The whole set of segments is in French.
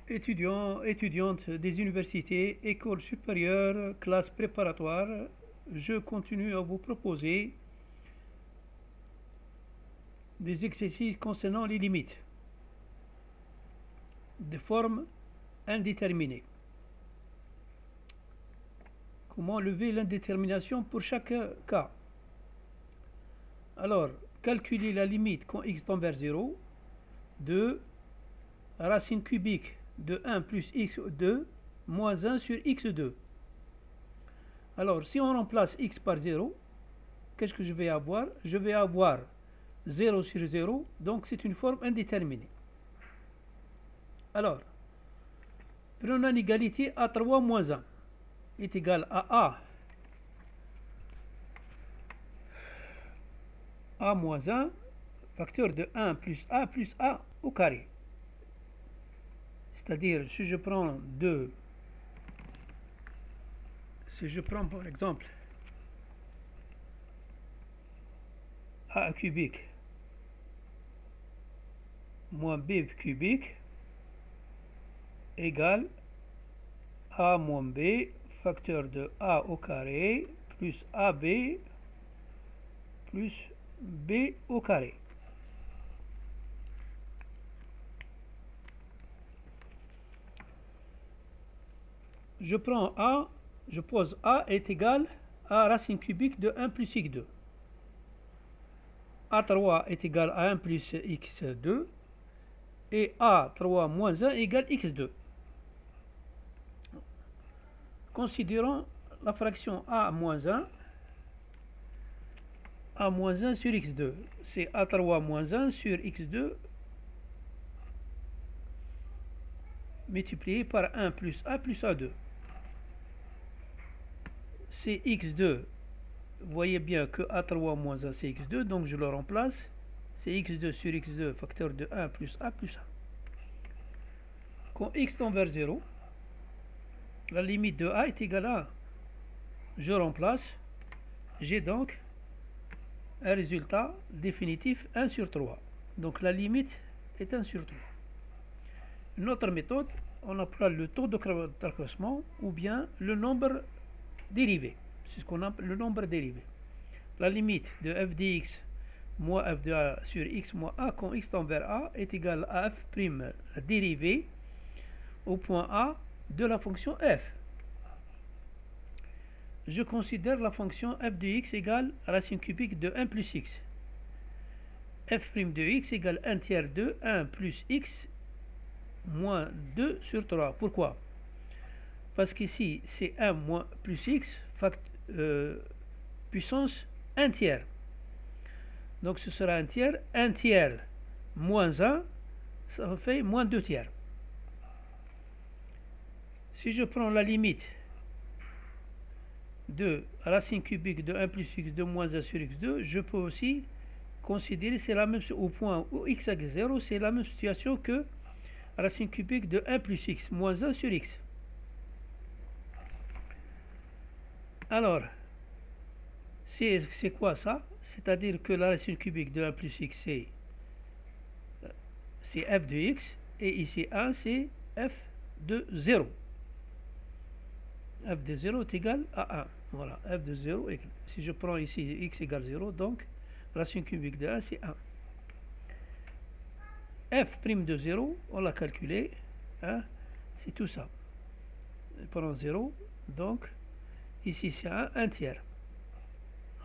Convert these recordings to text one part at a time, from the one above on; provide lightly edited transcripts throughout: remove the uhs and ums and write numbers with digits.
Étudiants, étudiantes des universités, écoles supérieures, classes préparatoires, je continue à vous proposer des exercices concernant les limites de forme indéterminée. Comment lever l'indétermination pour chaque cas? Alors, calculer la limite quand x tend vers 0 de racine cubique de 1 plus x2 moins 1 sur x2. Alors, si on remplace x par 0, qu'est-ce que je vais avoir? Je vais avoir 0 sur 0, donc c'est une forme indéterminée. Alors, prenons une égalité A3 moins 1 est égal à A moins 1, facteur de 1 plus A au carré. C'est-à-dire, si je prends par exemple A cubique moins B cubique égale A moins B, facteur de A au carré, plus AB plus B au carré. Je prends A, je pose A est égal à racine cubique de 1 plus x2. A3 est égal à 1 plus x2 et A3 moins 1 égale x2. Considérons la fraction A moins 1 sur x2. C'est A3 moins 1 sur x2 multiplié par 1 plus A2. C'est x2. Vous voyez bien que A3 moins 1 c'est x2, donc je le remplace. C'est x2 sur x2 facteur de 1 plus A plus 1. Quand x tend vers 0, la limite de A est égale à 1. Je remplace. J'ai donc un résultat définitif 1 sur 3. Donc la limite est 1 sur 3. Une autre méthode, on appelle le taux d'accroissement ou bien le nombre dérivé. C'est ce qu'on appelle le nombre dérivé. La limite de f de x moins f de a sur x moins a quand x tend vers a est égale à f prime la dérivée au point A de la fonction f. Je considère la fonction f de x égale racine cubique de 1 plus x. F' de x égale 1 tiers de 1 plus x moins 2 sur 3. Pourquoi? Parce qu'ici, c'est 1 moins plus x, puissance 1 tiers. Donc ce sera 1 tiers moins 1, ça fait moins 2 tiers. Si je prends la limite de racine cubique de 1 plus x2 moins 1 sur x2, je peux aussi considérer, c'est la même au point où x égale 0, c'est la même situation que racine cubique de 1 plus x moins 1 sur x. Alors, c'est quoi ça? C'est-à-dire que la racine cubique de 1 plus x, c'est f de x, et ici 1, c'est f de 0. F de 0 est égal à 1. Voilà, f de 0 est égal. Si je prends ici x égale 0, donc racine cubique de 1, c'est 1. F' de 0, on l'a calculé, hein, c'est tout ça. Je prends 0, donc ici c'est 1 tiers.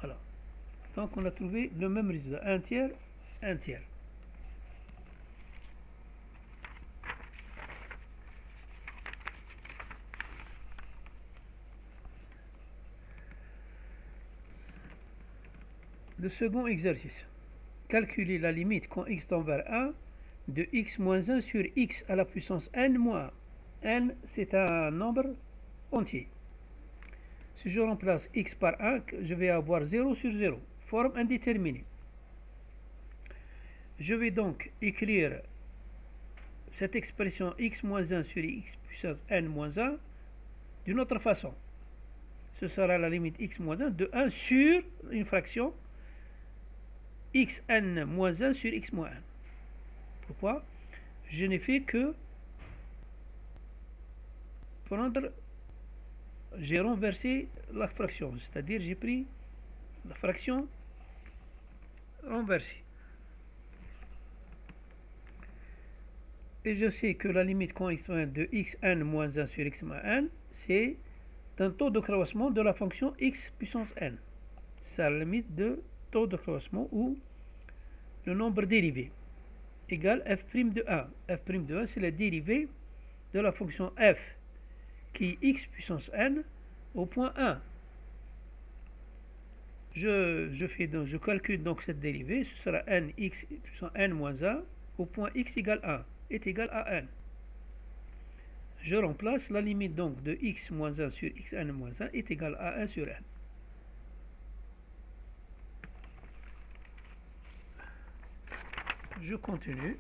Voilà. Donc on a trouvé le même résultat. 1 tiers, 1 tiers. Le second exercice. Calculer la limite quand x tend vers 1 de x moins 1 sur x à la puissance n moins 1. N, c'est un nombre entier. Si je remplace x par 1, je vais avoir 0 sur 0, forme indéterminée. Je vais donc écrire cette expression x moins 1 sur x puissance n moins 1 d'une autre façon. Ce sera la limite x moins 1 de 1 sur une fraction xn moins 1 sur x moins 1. Pourquoi? Je n'ai fait que prendre, j'ai renversé la fraction, c'est-à-dire j'ai pris la fraction renversée. Et je sais que la limite conextionnelle de xn moins 1 sur x moins n, c'est un taux de croissement de la fonction x puissance n. C'est la limite de taux de croissement ou le nombre dérivé égale f' de 1. f' de 1, c'est la dérivée de la fonction f qui est x puissance n au point 1. Je calcule donc cette dérivée, ce sera n x puissance n moins 1 au point x égale 1 est égal à n. Je remplace la limite donc de x moins 1 sur xn moins 1 est égal à 1 sur n. Je continue.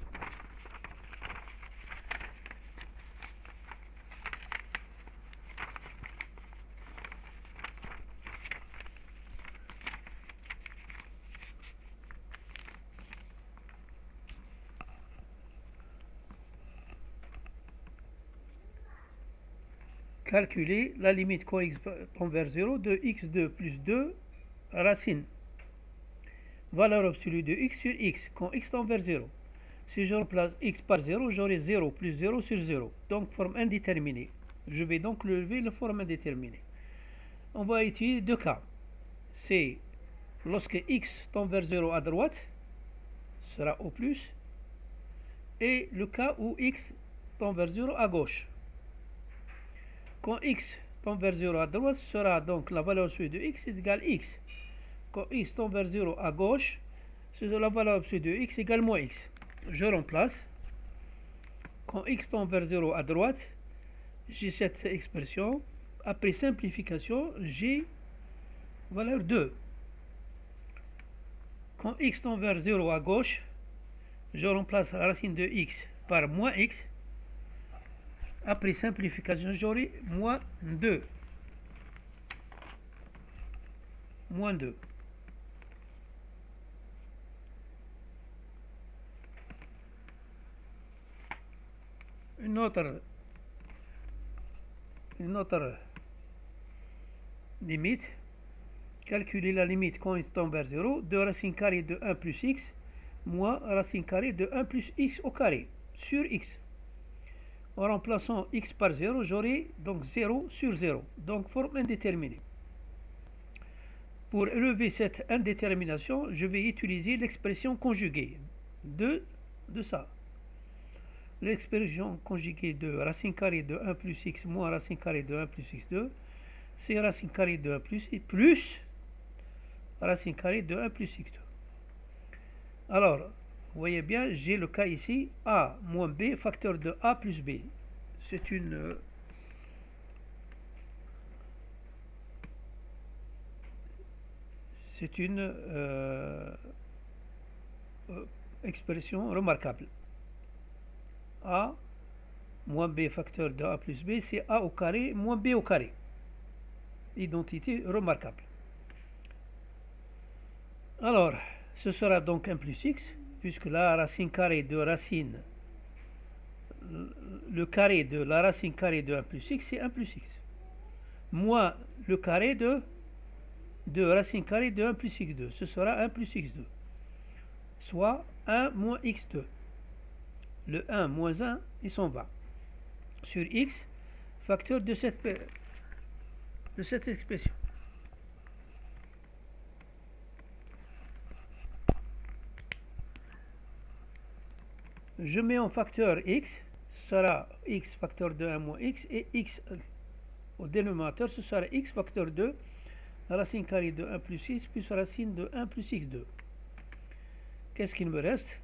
Calculer la limite quand x tend vers 0 de x2 plus 2 racine valeur absolue de x sur x quand x tend vers 0. Si je remplace x par 0, j'aurai 0 plus 0 sur 0, donc forme indéterminée. Je vais donc lever la forme indéterminée. On va étudier deux cas. C'est lorsque x tend vers 0 à droite, sera au plus, et le cas où x tend vers 0 à gauche. Quand x tend vers 0 à droite, sera donc la valeur absolue de x est égale x. Quand x tend vers 0 à gauche, c'est la valeur absolue de x égale moins x. Je remplace. Quand x tend vers 0 à droite, j'ai cette expression. Après simplification, j'ai valeur 2. Quand x tend vers 0 à gauche, je remplace la racine de x par moins x. Après simplification, j'aurai moins 2. Moins 2. Une autre limite. Calculer la limite quand il tend vers 0 de racine carrée de 1 plus x moins racine carrée de 1 plus x au carré sur x. En remplaçant x par 0, j'aurai donc 0 sur 0, donc forme indéterminée. Pour élever cette indétermination, je vais utiliser l'expression conjuguée de ça. L'expression conjuguée de racine carrée de 1 plus x moins racine carrée de 1 plus x2, c'est racine carrée de 1 plus x plus racine carrée de 1 plus x2. Alors, vous voyez bien, j'ai le cas ici, a moins b facteur de a plus b. C'est une expression remarquable. A moins b facteur de a plus b, c'est a au carré moins b au carré. Identité remarquable. Alors, ce sera donc 1 plus x, puisque la racine carrée de racine, le carré de la racine carrée de 1 plus x, c'est 1 plus x. Moins le carré de racine carrée de 1 plus x2, ce sera 1 plus x2. Soit 1 moins x2. Le 1 moins 1, il s'en va. Sur x, facteur de cette expression. Je mets en facteur x, ce sera x facteur de 1 moins x, et x au dénominateur, ce sera x facteur 2, racine carrée de 1 plus x, plus racine de 1 plus x2. Qu'est-ce qu'il me reste?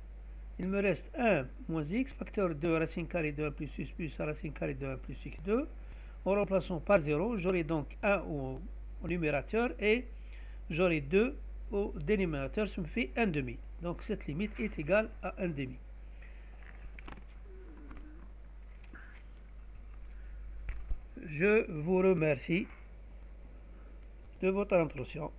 Il me reste 1 moins x, facteur 2, racine carrée de 1 plus x, plus racine carrée de 1 plus x2. En remplaçant par 0, j'aurai donc 1 au numérateur et j'aurai 2 au dénominateur, ça me fait 1 demi. Donc cette limite est égale à 1 demi. Je vous remercie de votre attention.